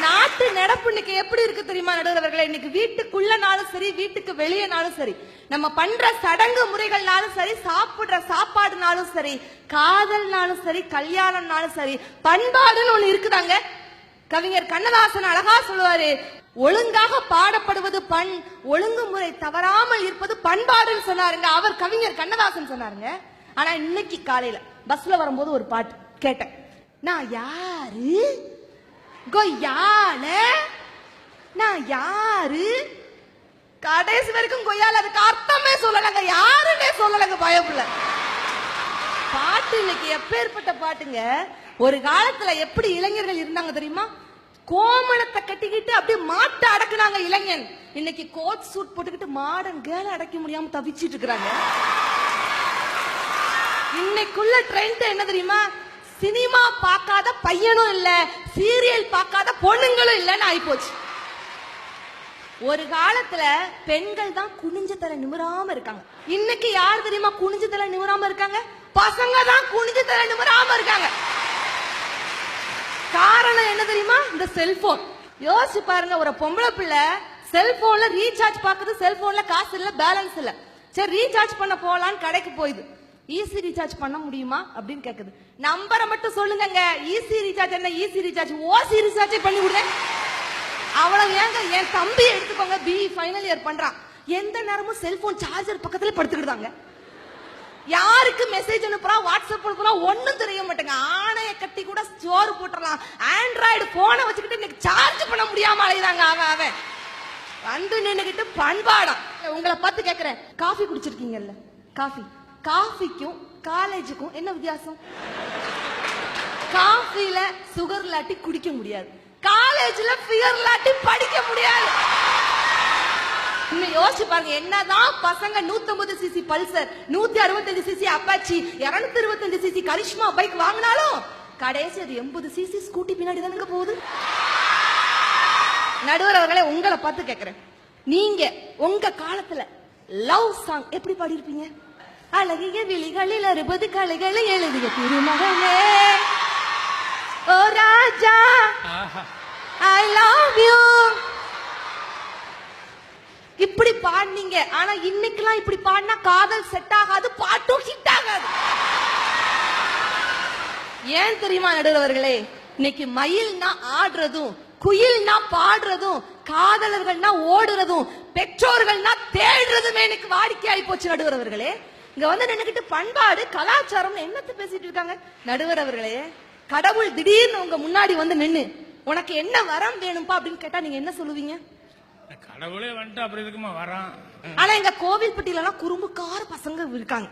நாட்டு நடப்பு இன்னைக்கு எப்படி இருக்கு தெரியுமா நடுவர்களே? இன்னைக்கு வீட்டுக்குள்ளனாலும் சரி, வீட்டுக்கு வெளியனாலும் சரி, நம்ம பண்ற சடங்கு முறைகள்னாலும் சரி, சாப்பிடுற சாப்பாடுனாலும் சரி, காதல்னாலும் சரி, கல்யாணம்னாலும் சரி, பண்பாடுன்னு ஒண்ணு இருக்குதாங்க. கவிஞர் கண்ணதாசன் அழகா சொல்லுவாரு, ஒழுங்காக பாடப்படுவது பண், ஒழுங்குமுறை தவறாமல் இருப்பது பண்பாடுன்னு சொன்னாருங்க. அவர் கவிஞர் கண்ணதாசன் சொன்னாருங்க. ஆனா இன்னைக்கு காலையில பஸ்ல வரும்போது ஒரு பாட்டு கேட்டேன். நான் யாரு கொய்யால, நான் யாரு, கடைசி வரைக்கும் கொய்யால அதுக்கு அர்த்தமே சொல்லலங்க, யாருன்னே சொல்லலங்க. பயப்புல பாட்டு இன்னைக்கு எப்பேற்பட்ட பாட்டுங்க. ஒரு காலத்துல எப்படி இளைஞர்கள் இருந்தாங்க தெரியுமா? கோமணத்தை கட்டிக்கிட்டு அப்படியே மாட்டை அடக்குனாங்க இளைஞன். இன்னைக்கு கோட் சூட் போட்டுக்கிட்டு மாடன் கேல அடக்க முடியாம தவிச்சிட்டு இருக்காங்க. இன்னைக்குள்ள ட்ரெண்ட் என்ன தெரியுமா? சினிமா பார்க்காத பையனும் இல்ல, சீரியல் பார்க்காத பொண்ணுங்களும் இல்லன்னு ஆயிப்போச்சு. ஒரு காலத்துல பெண்கள் தான் குனிஞ்ச தலை நிமிராம இருக்காங்க. இன்னைக்கு யார் தெரியுமா குனிஞ்ச தலை நிமிராம இருக்காங்க? பசங்க தான் குனிஞ்ச தலை நிமிராம இருக்காங்க. காரணம் என்ன தெரியுமா? இந்த செல்போன். யோசிச்சு பாருங்க, ஒரு பொம்பளை பிள்ளை செல்போன்ல ரீசார்ஜ் பாக்குது, செல்போன்ல காசு இல்ல, பேலன்ஸ் இல்ல. சரி ரீசார்ஜ் பண்ண போலான்னு கடைக்கு போயுது. ஈஸி ரீசார்ஜ் பண்ண முடியுமா அப்படின்னு கேக்குது. நம்பரை மட்டும் சொல்லுங்க. ஈஸி ரீசார்ஜ் என்ன? ஈஸி ரீசார்ஜ் ஓசி ரீசார்ஜ் பண்ணி விடுங்க. அவ்வளவு ஏங்க. என் தம்பி எடுத்துக்கோங்க, பிஇ ஃபைனல் இயர் பண்றான். எந்த நேரமும் செல்போன் சார்ஜர் பக்கத்துல படுத்துக்கிட்டாங்க. யாருக்கு மெசேஜ் அனுப்புறா, வாட்ஸ்அப் அனுப்புறா ஒன்னும் தெரிய மாட்டேங்க. ஆணைய கட்டி கூட ஸ்டோர் போட்டுறலாம். ஆண்ட்ராய்டு போனை வச்சுக்கிட்டு இன்னைக்கு சார்ஜ் பண்ண முடியாம அலையுறாங்க. அவன் வந்து நின்னுகிட்டு பண்பாடம். உங்களை பார்த்து கேக்குறேன், காஃபி குடிச்சிருக்கீங்கல்ல? காஃபிக்கும் காலேஜுக்கும் என்ன வித்தியாசம்? காஃபில சுகர் இல்லாட்டி குடிக்க முடியாது, காலேஜ்ல ஃபிகர் இல்லாட்டி படிக்க முடியாது. இன்னும் யோசிச்சு பாருங்க, என்னதான் பசங்க 150 CC Pulsar, 165 CC Apache, 225 CC Karizma bike வாங்கினாலும் கடைசி அது 80 சிசி ஸ்கூட்டி பின்னாடி தானுங்க போகுது. நடுவர் அவர்களே, உங்களை பார்த்து கேக்குறேன், நீங்க உங்க காலத்துல லவ் சாங் எப்படி பாடியிருப்பீங்க? அழகிய விழிகளில் 60 கலைகளை எழுதிய திருமகனே, ஓ ராஜா ஐ லவ் யூ, இப்படி பாடுனீங்க. ஆனா இன்னைக்கெல்லாம் இப்படி பாடினா காதல் செட் ஆகாது, பாட்டும் ஹிட் ஆகாது. ஏன் தெரியுமா நடுவர்களே? இன்னைக்கு மயில்னா ஆடுறதும், குயில்னா பாடுறதும், காதலர்கள்னா ஓடுறதும், பெற்றோர்கள்னா தேடுறதுமே எனக்கு வாடிக்கையாகி போச்சு நடுவர்களே. இங்க வந்து நின்னுக்கிட்டு பண்பாடு கலாச்சாரம் என்னத்த பேசிட்டு இருக்காங்க நடுவர் அவர்களே. கடவுள் திடீர்னு உங்க முன்னாடி வந்து நின்னு உனக்கு என்ன வரம் வேணும்பா அப்படின்னு கேட்டா நீங்க என்ன சொல்லுவீங்க? கடவுளே வந்துட்டு அப்படி இருக்குமா வரான். ஆனா எங்க கோவில்பட்டியில எல்லாம் குறும்புக்கார பசங்க இருக்காங்க.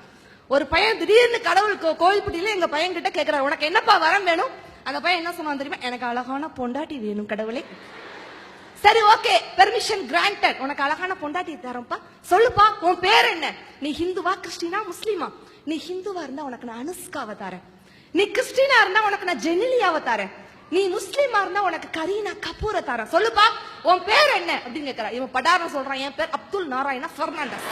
ஒரு பையன் திடீர்னு கடவுள் கோவில்பட்டியில எங்க பையன் கிட்ட கேக்குறாரு, உனக்கு என்னப்பா வரம் வேணும்? அந்த பையன் என்ன சொன்னான் தெரியுமா? எனக்கு அழகான பொண்டாட்டி வேணும் கடவுளே. சரி ஓகே, பெர்மிஷன் கிராண்டட், உனக்கு அழகான பொண்டாட்டி தரப்பா. சொல்லுப்பா உன் பேர் என்ன? நீ ஹிந்துவா கிறிஸ்டினா முஸ்லீமா? நீ ஹிந்துவா இருந்தா உனக்கு நான் அனுஷ்காவை தரேன், நீ கிறிஸ்டினா இருந்தா உனக்கு நான் ஜெனிலியாவை தரேன், நீ முஸ்லீமா இருந்தா உனக்கு கரீனா கபூரை தரேன். சொல்லுப்பா உன் பேர் என்ன அப்படின்னு கேக்குறான். இவன் படாரம் சொல்றான், என் பேர் அப்துல் நாராயணா பெர்னாண்டஸ்.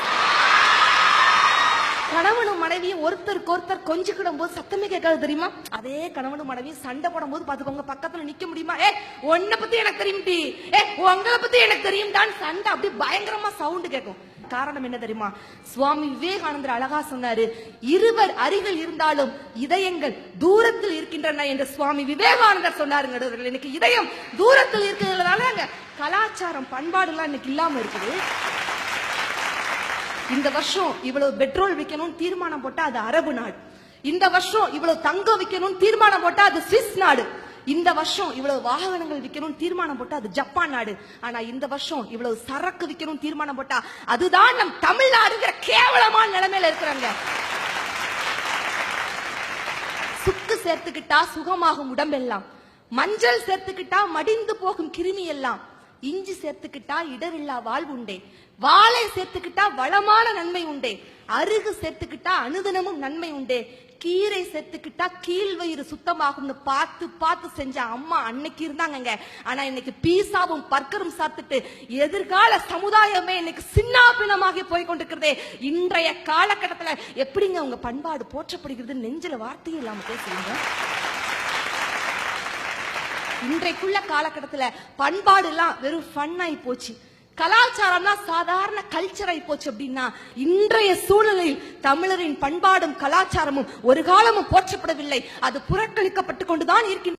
கணவனும் மனைவியும் ஒருத்தருக்கு ஒருத்தர் கொஞ்சிக்கிடும் போது சத்தமே கேட்காது தெரியுமா? அதே கணவனும் மனைவியும் சண்டை போடும் போது பாத்துக்கோங்க, பக்கத்துல நிக்க முடியுமா? உன்னை பத்தி எனக்கு தெரியும், உங்களை பத்தி எனக்கு தெரியும், சண்டை அப்படியே பயங்கரமா சவுண்ட் கேட்கும். காரணம் என்ன தெரியுமா? சுவாமி விவேகானந்தர் அழகா சொன்னாரு, இருவர் அருகில் இருந்தாலும் இதயங்கள் தூரத்தில் இருக்கின்றன என்று சுவாமி விவேகானந்தர் சொன்னாருங்க. இன்னைக்கு இதயம் தூரத்தில் இருக்கிறதுனால கலாச்சாரம் பண்பாடு எல்லாம் இன்னைக்கு இல்லாம இருக்குது. இந்த வருஷம் இவ்வளவு பெட்ரோல் விற்கணும் தீர்மானம் போட்டா அது அரபு நாடு. இந்த வருஷம் இவ்வளவு தங்கம் விற்கணும் தீர்மானம் போட்டா அது சுவிஸ் நாடு. இந்த வருஷம் இவ்வளவு வாகனங்கள் விற்கணும் தீர்மானம் போட்டா அது ஜப்பான் நாடு. ஆனா இந்த வருஷம் இவ்வளவு சரக்கு விற்கணும் தீர்மானம் போட்டா அதுதான் நம் தமிழ்நாடுங்கிற கேவலமான நிலைமையில இருக்கிறாங்க. சுக்கு சேர்த்துக்கிட்டா சுகமாகும் உடம்பெல்லாம், மஞ்சள் சேர்த்துக்கிட்டா மடிந்து போகும் கிருமி எல்லாம், இஞ்சி சேர்த்துக்கிட்டா இடரில்லா வாழ்வு உண்டே, வாழை சேர்த்துக்கிட்டா வளமான நன்மை உண்டே, அருகு சேர்த்துக்கிட்டா அனுதினமும் நன்மை உண்டே, கீரை சேர்த்துக்கிட்டா கீழ் வயிறு சுத்தமாகும்னு பார்த்து பார்த்து செஞ்ச அம்மா அன்னைக்கு இருந்தாங்க. ஆனா இன்னைக்கு பீஸாவும் பர்கரும் சாப்பிட்டுட்டு எதிர்கால சமுதாயமே இன்னைக்கு சின்னாபின்னமாகி போய் கொண்டிருக்கிறதே. இன்றைய காலகட்டத்துல எப்படிங்க உங்க பண்பாடு போற்றப்படுகிறது? நெஞ்சில வார்த்தையும் இல்லாம பேசுறீங்க. இன்றைக்குள்ள காலகட்டத்துல பண்பாடு எல்லாம் வெறும் ஃபன் ஆகி போச்சு, கலாச்சாரம்னா சாதாரண கல்ச்சர் ஆகி போச்சு. அப்படின்னா இன்றைய சூழ்நிலையில் தமிழரின் பண்பாடும் கலாச்சாரமும் ஒரு காலமும் போற்றப்படவில்லை, அது புறக்கணிக்கப்பட்டு கொண்டுதான் இருக்கின்றன.